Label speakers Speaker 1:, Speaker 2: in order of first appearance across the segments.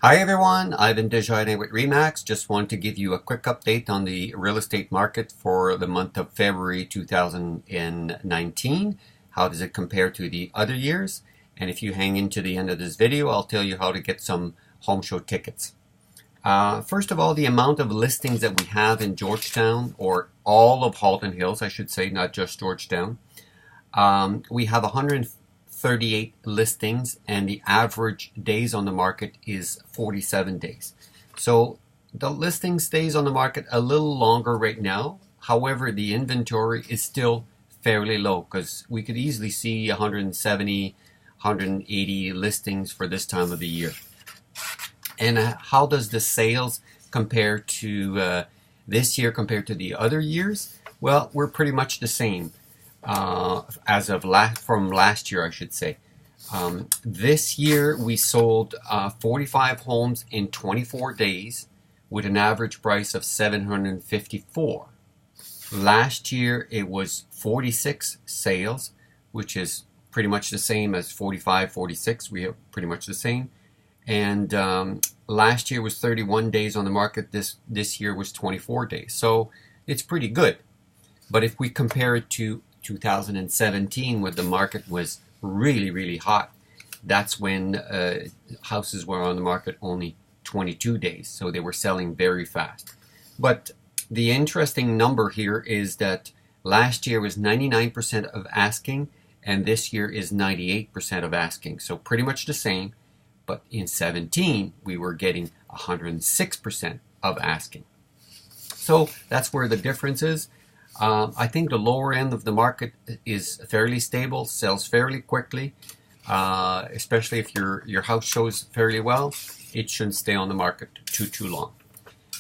Speaker 1: Hi everyone, Yvan Desjardins with Remax. Just want to give you a quick update on the real estate market for the month of February 2019. How does it compare to the other years? And if you hang in to the end of this video, I'll tell you how to get some home show tickets. First of all, the amount of listings that we have in Georgetown, or all of Halton Hills, I should say, not just Georgetown. We have 138 listings, and the average days on the market is 47 days. So the listing stays on the market a little longer right now. However, the inventory is still fairly low because we could easily see 170, 180 listings for this time of the year. And how does the sales compare to this year compared to the other years? Well, we're pretty much the same. As of from last year, I should say. This year we sold 45 homes in 24 days with an average price of $754. Last year it was 46 sales, which is pretty much the same as 45, 46. We have pretty much the same. And last year was 31 days on the market. This year was 24 days. So it's pretty good. But if we compare it to 2017, when the market was really hot, that's when houses were on the market only 22 days, so they were selling very fast. But the interesting number here is that last year was 99% of asking, and this year is 98% of asking, so pretty much the same. But in 17 we were getting 106% of asking, so that's where the difference is. I think the lower end of the market is fairly stable, sells fairly quickly, especially if your house shows fairly well. It shouldn't stay on the market too long.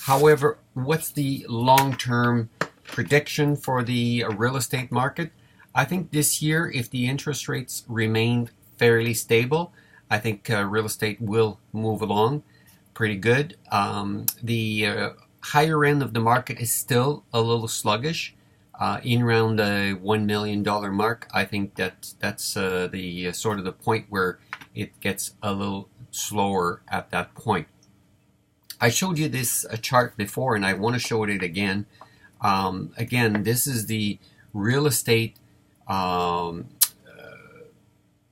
Speaker 1: However, what's the long-term prediction for the real estate market? I think this year, if the interest rates remain fairly stable, I think real estate will move along pretty good. The higher end of the market is still a little sluggish. In around the $1 million mark, I think that's the sort of the point where it gets a little slower at that point. I showed you this chart before, and I want to show it again. Again, this is the real estate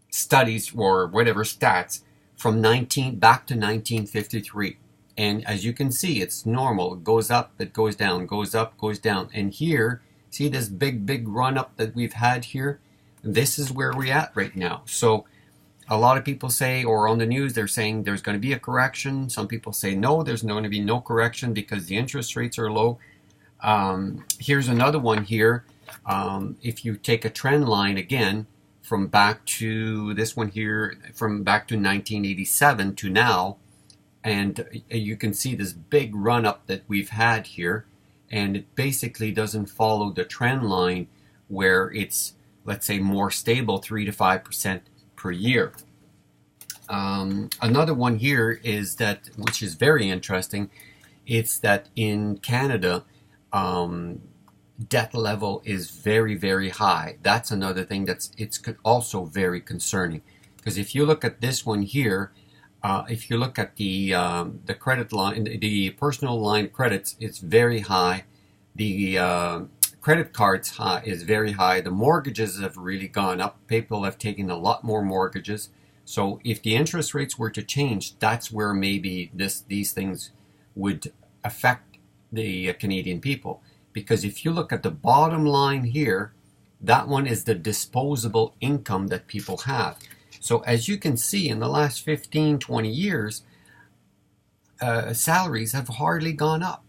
Speaker 1: studies or whatever stats from back to 1953. And as you can see, it's normal. It goes up, it goes down, goes up, goes down. And here, see this big run up that we've had here? This is where we're at right now. So a lot of people say, or on the news, they're saying there's going to be a correction. Some people say no, there's going to be no correction because the interest rates are low. Here's another one here. If you take a trend line again from back to this one here, from back to 1987 to now, and you can see this big run up that we've had here. And it basically doesn't follow the trend line where it's, let's say, more stable, 3 to 5% per year. Another one here is that, which is very interesting, it's that in Canada, debt level is very high. That's another thing it's also very concerning. Because if you look at this one here, if you look at the credit line, the personal line credits, it's very high. The credit cards is very high. The mortgages have really gone up. People have taken a lot more mortgages. So if the interest rates were to change, that's where maybe these things would affect the Canadian people. Because if you look at the bottom line here, that one is the disposable income that people have. So as you can see, in the last 15, 20 years, salaries have hardly gone up.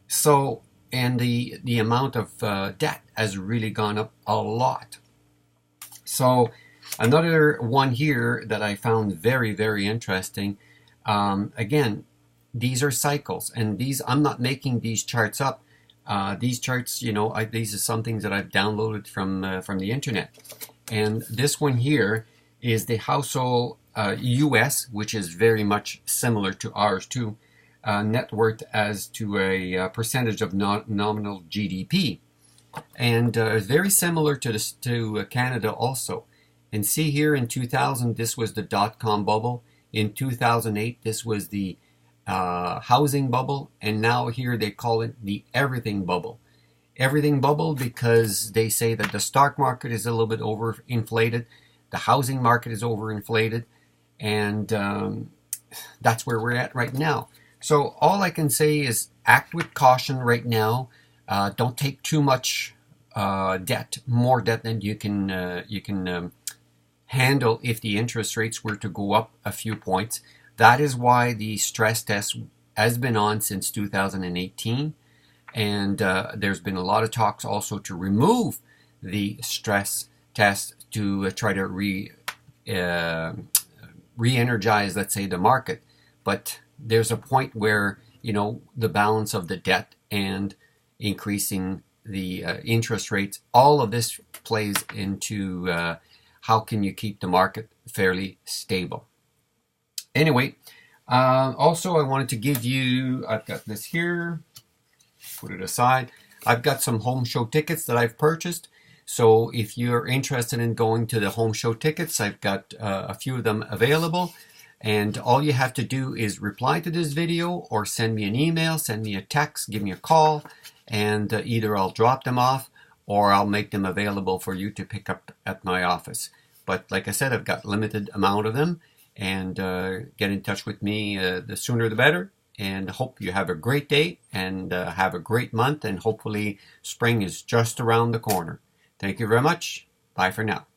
Speaker 1: So, and the amount of debt has really gone up a lot. So another one here that I found very interesting, again, these are cycles, and I'm not making these charts up. These charts, these are some things that I've downloaded from the internet. And this one here is the household US, which is very much similar to ours too, net worth as to a percentage of nominal GDP, and very similar to Canada also. And see here in 2000, this was the dot-com bubble. In 2008, this was the housing bubble, and now here they call it the everything bubble. Everything bubble because they say that the stock market is a little bit overinflated, the housing market is overinflated, and that's where we're at right now. So all I can say is act with caution right now. Don't take too much debt, more debt than you can handle if the interest rates were to go up a few points. That is why the stress test has been on since 2018. And there's been a lot of talks also to remove the stress test to try to re-energize, let's say, the market. But there's a point where, you know, the balance of the debt and increasing the interest rates, all of this plays into how can you keep the market fairly stable. Anyway, also I wanted to give you, I've got this here, put it aside. I've got some home show tickets that I've purchased. So if you're interested in going to the home show tickets, I've got a few of them available. And all you have to do is reply to this video or send me an email, send me a text, give me a call, and either I'll drop them off or I'll make them available for you to pick up at my office. But like I said, I've got limited amount of them, and get in touch with me the sooner the better. And hope you have a great day and have a great month, and hopefully spring is just around the corner. Thank you very much. Bye for now.